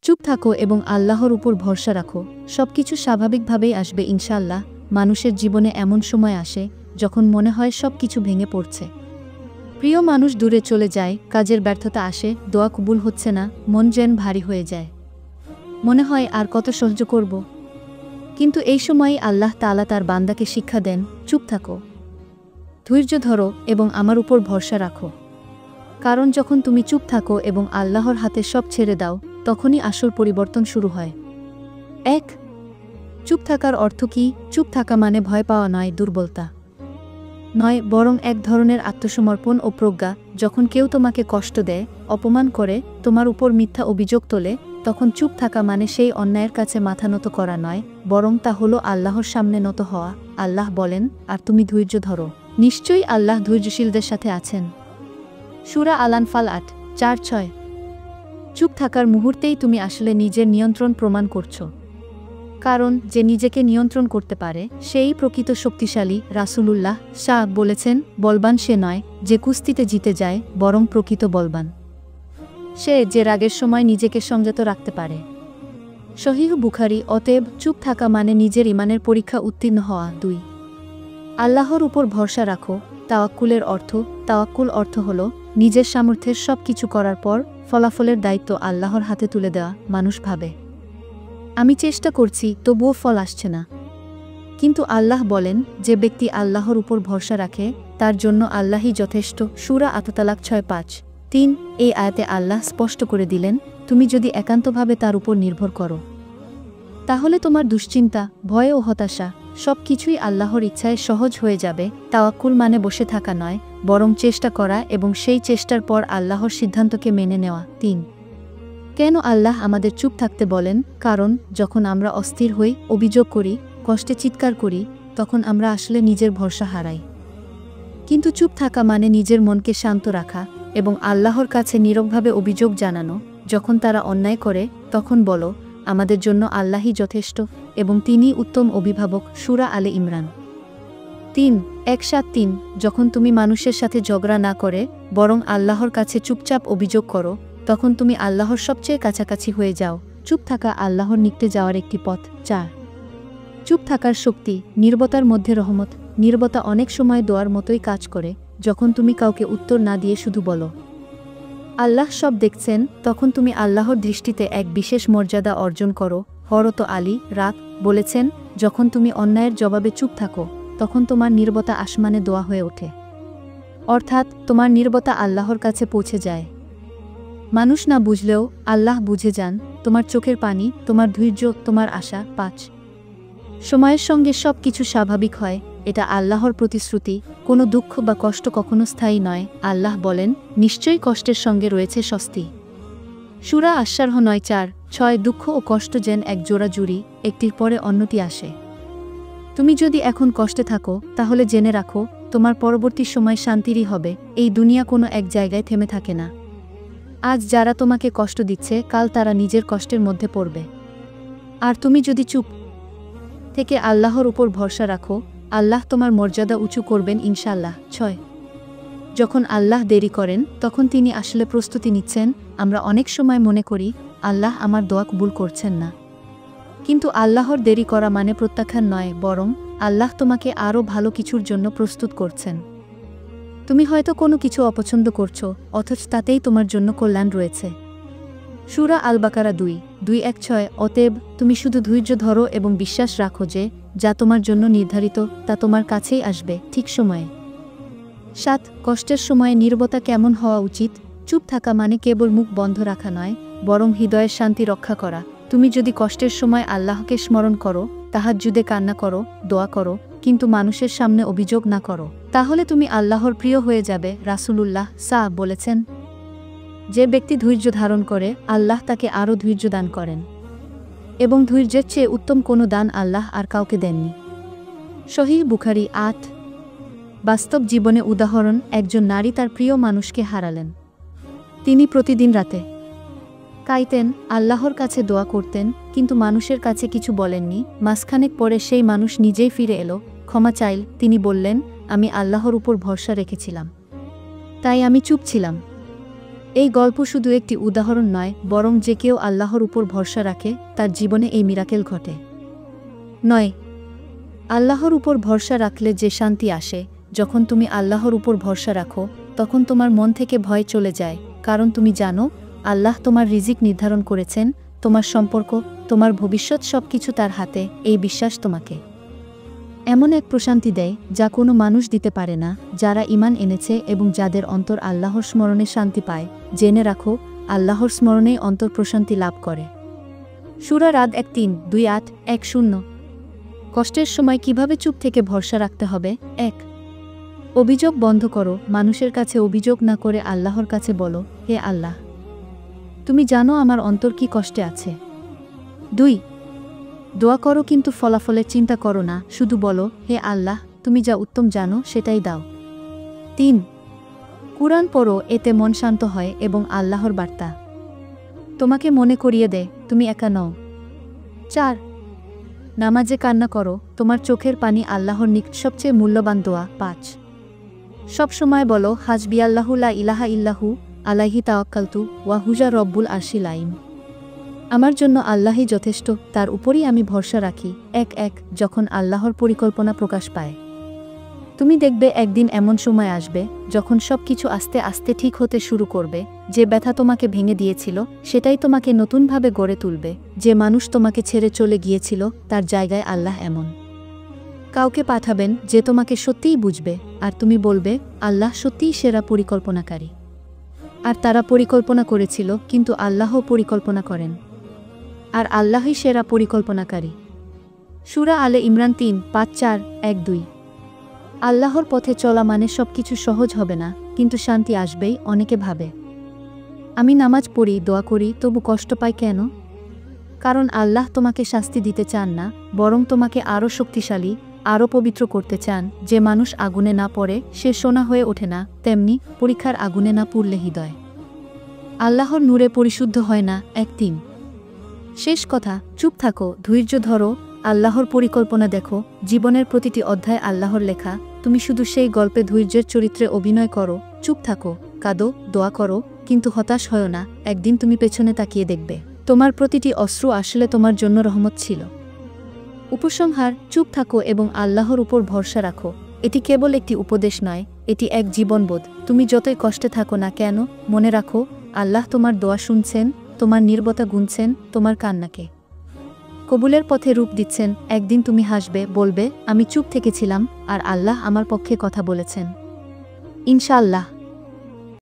চুপ থাকো এবং আল্লাহর উপর ভরসা রাখো, সবকিছু স্বাভাবিকভাবেই আসবে ইনশাআল্লাহ। মানুষের জীবনে এমন সময় আসে যখন মনে হয় সব কিছু ভেঙে পড়ছে। প্রিয় মানুষ দূরে চলে যায়, কাজের ব্যর্থতা আসে, দোয়া কবুল হচ্ছে না, মন যেন ভারী হয়ে যায়। মনে হয় আর কত সহ্য করব। কিন্তু এই সময়ই আল্লাহ তাআলা তার বান্দাকে শিক্ষা দেন, চুপ থাকো, ধৈর্য ধরো এবং আমার উপর ভরসা রাখো। কারণ যখন তুমি চুপ থাকো এবং আল্লাহর হাতে সব ছেড়ে দাও, তখনই আসল পরিবর্তন শুরু হয়। ১. চুপ থাকার অর্থ কি? চুপ থাকা মানে ভয় পাওয়া নয়, দুর্বলতা নয়, বরং এক ধরনের আত্মসমর্পণ ও প্রজ্ঞা। যখন কেউ তোমাকে কষ্ট দেয়, অপমান করে, তোমার উপর মিথ্যা অভিযোগ তোলে, তখন চুপ থাকা মানে সেই অন্যায়ের কাছে মাথা নত করা নয়, বরং তা হলো আল্লাহর সামনে নত হওয়া। আল্লাহ বলেন, আর তুমি ধৈর্য ধরো, নিশ্চয়ই আল্লাহ ধৈর্যশীলদের সাথে আছেন। সূরা আল-আনফাল ৮:৪-৬। চুপ থাকার মুহূর্তেই তুমি আসলে নিজের নিয়ন্ত্রণ প্রমাণ করছো। কারণ যে নিজেকে নিয়ন্ত্রণ করতে পারে সেই প্রকৃত শক্তিশালী। রাসূলুল্লাহ বলেছেন, বলবান সে নয় যে কুস্তিতে জিতে যায়, বরং প্রকৃত বলবান সে যে রাগের সময় নিজেকে সংযত রাখতে পারে। সহিহ বুখারী। অতএব চুপ থাকা মানে নিজের ঈমানের পরীক্ষা উত্তীর্ণ হওয়া। ২. আল্লাহর উপর ভরসা রাখো। তাওয়াক্কুল অর্থ হল নিজের সামর্থ্যের সব কিছু করার পর ফলাফলের দায়িত্ব আল্লাহর হাতে তুলে দেওয়া। মানুষ ভাবে, আমি চেষ্টা করছি তবুও ফল আসছে না, কিন্তু আল্লাহ বলেন, যে ব্যক্তি আল্লাহর উপর ভরসা রাখে তার জন্য আল্লাহই যথেষ্ট। সূরা আত-তালাক ৬:৫-৩। এই আয়াতে আল্লাহ স্পষ্ট করে দিলেন, তুমি যদি একান্তভাবে তার উপর নির্ভর করো, তাহলে তোমার দুশ্চিন্তা, ভয় ও হতাশা সব কিছুই আল্লাহর ইচ্ছায় সহজ হয়ে যাবে। তাওয়াক্কুল মানে বসে থাকা নয়, বরং চেষ্টা করা এবং সেই চেষ্টার পর আল্লাহর সিদ্ধান্তকে মেনে নেওয়া। ৩. কেন আল্লাহ আমাদের চুপ থাকতে বলেন? কারণ যখন আমরা অস্থির হই, অভিযোগ করি, কষ্টে চিৎকার করি, তখন আমরা আসলে নিজের ভরসা হারাই। কিন্তু চুপ থাকা মানে নিজের মনকে শান্ত রাখা এবং আল্লাহর কাছে নীরবভাবে অভিযোগ জানানো। যখন তারা অন্যায় করে, তখন বলো, আমাদের জন্য আল্লাহই যথেষ্ট এবং তিনিই উত্তম অভিভাবক। সূরা আলে ইমরান ৩:১-৭-৩। যখন তুমি মানুষের সাথে ঝগড়া না করে বরং আল্লাহর কাছে চুপচাপ অভিযোগ করো, তখন তুমি আল্লাহর সবচেয়ে কাছাকাছি হয়ে যাও। চুপ থাকা আল্লাহর নিকটে যাওয়ার একটি পথ। ৪. চুপ থাকার শক্তি। নীরবতার মধ্যে রহমত। নীরবতা অনেক সময় দোয়ার মতোই কাজ করে। যখন তুমি কাউকে উত্তর না দিয়ে শুধু বলো, আল্লাহ সব দেখছেন, তখন তুমি আল্লাহর দৃষ্টিতে এক বিশেষ মর্যাদা অর্জন করো। হযরত আলী বলেছেন, যখন তুমি অন্যায়ের জবাবে চুপ থাকো, তখন তোমার নীরবতা আসমানে দোয়া হয়ে ওঠে। অর্থাৎ তোমার নীরবতা আল্লাহর কাছে পৌঁছে যায়। মানুষ না বুঝলেও আল্লাহ বুঝে যান তোমার চোখের পানি, তোমার ধৈর্য, তোমার আশা। ৫. সময়ের সঙ্গে সব কিছু স্বাভাবিক হয়, এটা আল্লাহর প্রতিশ্রুতি। কোনো দুঃখ বা কষ্ট কখনো স্থায়ী নয়। আল্লাহ বলেন, নিশ্চয়ই কষ্টের সঙ্গে রয়েছে স্বস্তি। সূরা আশ-শারহ ৯:৪-৬। দুঃখ ও কষ্ট যেন এক জোড়া জুড়ি, একটির পরে অন্যটি আসে। তুমি যদি এখন কষ্টে থাকো, তাহলে জেনে রাখো তোমার পরবর্তী সময় শান্তিরই হবে। এই দুনিয়া কোনো এক জায়গায় থেমে থাকে না। আজ যারা তোমাকে কষ্ট দিচ্ছে, কাল তারা নিজের কষ্টের মধ্যে পড়বে। আর তুমি যদি চুপ থেকে আল্লাহর উপর ভরসা রাখো, আল্লাহ তোমার মর্যাদা উঁচু করবেন ইনশাআল্লাহ। ৬. যখন আল্লাহ দেরি করেন, তখন তিনি আসলে প্রস্তুতি নিচ্ছেন। আমরা অনেক সময় মনে করি, আল্লাহ আমার দোয়া কবুল করছেন না। কিন্তু আল্লাহর দেরি করা মানে প্রত্যাখ্যান নয়, বরং আল্লাহ তোমাকে আরও ভালো কিছুর জন্য প্রস্তুত করছেন। তুমি হয়তো কোনো কিছু অপছন্দ করছো, অথচ তাতেই তোমার জন্য কল্যাণ রয়েছে। সূরা আল-বাকারা ২:২-১-৬। অতএব তুমি শুধু ধৈর্য ধরো এবং বিশ্বাস রাখো যে যা তোমার জন্য নির্ধারিত তা তোমার কাছেই আসবে ঠিক সময়ে। ৭. কষ্টের সময়ে নীরবতা কেমন হওয়া উচিত? চুপ থাকা মানে কেবল মুখ বন্ধ রাখা নয়, বরং হৃদয়ের শান্তি রক্ষা করা। তুমি যদি কষ্টের সময় আল্লাহকে স্মরণ করো, তাহাজ্জুদে কান্না করো, দোয়া করো, কিন্তু মানুষের সামনে অভিযোগ না করো, তাহলে তুমি আল্লাহর প্রিয় হয়ে যাবে। রাসূলুল্লাহ বলেছেন, যে ব্যক্তি ধৈর্য ধারণ করে, আল্লাহ তাকে আরও ধৈর্য দান করেন এবং ধৈর্যের চেয়ে উত্তম কোনো দান আল্লাহ আর কাউকে দেননি। সহিহ বুখারী ৮। বাস্তব জীবনে উদাহরণ। একজন নারী তার প্রিয় মানুষকে হারালেন। তিনি প্রতিদিন রাতে কাঁদতেন, আল্লাহর কাছে দোয়া করতেন, কিন্তু মানুষের কাছে কিছু বলেননি। মাসখানেক পরে সেই মানুষ নিজেই ফিরে এলো, ক্ষমা চাইল। তিনি বললেন, আমি আল্লাহর উপর ভরসা রেখেছিলাম, তাই আমি চুপ ছিলাম। এই গল্প শুধু একটি উদাহরণ নয়, বরং যে কেউ আল্লাহর উপর ভরসা রাখে তার জীবনে এই মিরাকেল ঘটে। 9. আল্লাহর উপর ভরসা রাখলে যে শান্তি আসে। যখন তুমি আল্লাহর উপর ভরসা রাখো তখন তোমার মন থেকে ভয় চলে যায়, কারণ তুমি জানো আল্লাহ তোমার রিজিক নির্ধারণ করেছেন, তোমার সম্পর্ক, তোমার ভবিষ্যৎ সবকিছু তার হাতে। এই বিশ্বাস তোমাকে এমন এক প্রশান্তি দেয় যা কোনো মানুষ দিতে পারে না। যারা ঈমান এনেছে এবং যাদের অন্তর আল্লাহর স্মরণে শান্তি পায়, জেনে রাখো আল্লাহর স্মরণেই অন্তর প্রশান্তি লাভ করে। সূরা রাদ 1:3-2-8-1-0। কষ্টের সময় কিভাবে চুপ থেকে ভরসা রাখতে হবে। 1. অভিযোগ বন্ধ করো। মানুষের কাছে অভিযোগ না করে আল্লাহর কাছে বলো, হে আল্লাহ, তুমি জানো আমার অন্তর কি কষ্টে আছে। 2. দোয়া করো কিন্তু ফলাফলের চিন্তা করো না, শুধু বলো, হে আল্লাহ, তুমি যা উত্তম জানো সেটাই দাও। 3. কুরআন পড়ো, এতে মন শান্ত হয় এবং আল্লাহর বার্তা তোমাকে মনে করিয়ে দেয় তুমি একা নও। 4. নামাজে কান্না করো, তোমার চোখের পানি আল্লাহর নিকট সবচেয়ে মূল্যবান দোয়া। 5. সব সময় বলো, হাসবিয়াল্লাহু লা ইলাহা ইল্লাহু আলাইহি তাওয়াক্কালতু ওয়া হুয়া রব্বুল আরশিল আযীম। আমার জন্য আল্লাহই যথেষ্ট, তার উপরই আমি ভরসা রাখি। 1. যখন আল্লাহর পরিকল্পনা প্রকাশ পায়, তুমি দেখবে একদিন এমন সময় আসবে যখন সবকিছু আস্তে আস্তে ঠিক হতে শুরু করবে। যে ব্যথা তোমাকে ভেঙে দিয়েছিল সেটাই তোমাকে নতুনভাবে গড়ে তুলবে। যে মানুষ তোমাকে ছেড়ে চলে গিয়েছিল তার জায়গায় আল্লাহ এমন কাউকে পাঠাবেন যে তোমাকে সত্যিই বুঝবে, আর তুমি বলবে, আল্লাহ সত্যিই সেরা পরিকল্পনাকারী। আর তারা পরিকল্পনা করেছিল, কিন্তু আল্লাহও পরিকল্পনা করেন, আর আল্লাহই সেরা পরিকল্পনাকারী। সূরা আলে ইমরান 3:5-4-1-2। আল্লাহর পথে চলা মানে সবকিছু সহজ হবে না, কিন্তু শান্তি আসবেই। অনেকে ভাবে, আমি নামাজ পড়ি, দোয়া করি, তবু কষ্ট পাই কেন? কারণ আল্লাহ তোমাকে শাস্তি দিতে চান না, বরং তোমাকে আরও শক্তিশালী, আরও পবিত্র করতে চান। যে মানুষ আগুনে না পড়ে সে সোনা হয়ে ওঠে না, তেমনি পরীক্ষার আগুনে না পুড়লে হৃদয় আল্লাহর নূরে পরিশুদ্ধ হয় না। 1-3। শেষ কথা, চুপ থাকো, ধৈর্য ধরো, আল্লাহর পরিকল্পনা দেখো। জীবনের প্রতিটি অধ্যায় আল্লাহর লেখা, তুমি শুধু সেই গল্পে ধৈর্যের চরিত্রে অভিনয় করো। চুপ থাকো, কাঁদো, দোয়া করো, কিন্তু হতাশ হয়ো না। একদিন তুমি পেছনে তাকিয়ে দেখবে তোমার প্রতিটি অশ্রু আসলে তোমার জন্য রহমত ছিল। উপসংহার, চুপ থাকো এবং আল্লাহর উপর ভরসা রাখো। এটি কেবল একটি উপদেশ নয়, এটি এক জীবনবোধ। তুমি যতই কষ্টে থাকো না কেন, মনে রাখো আল্লাহ তোমার দোয়া শুনছেন, তোমার নীরবতা গুনছেন, তোমার কান্নাকে কবুলের পথে রূপ দিচ্ছেন। একদিন তুমি হাসবে, বলবে, আমি চুপ থেকেছিলাম আর আল্লাহ আমার পক্ষে কথা বলেছেন। ইনশাআল্লাহ।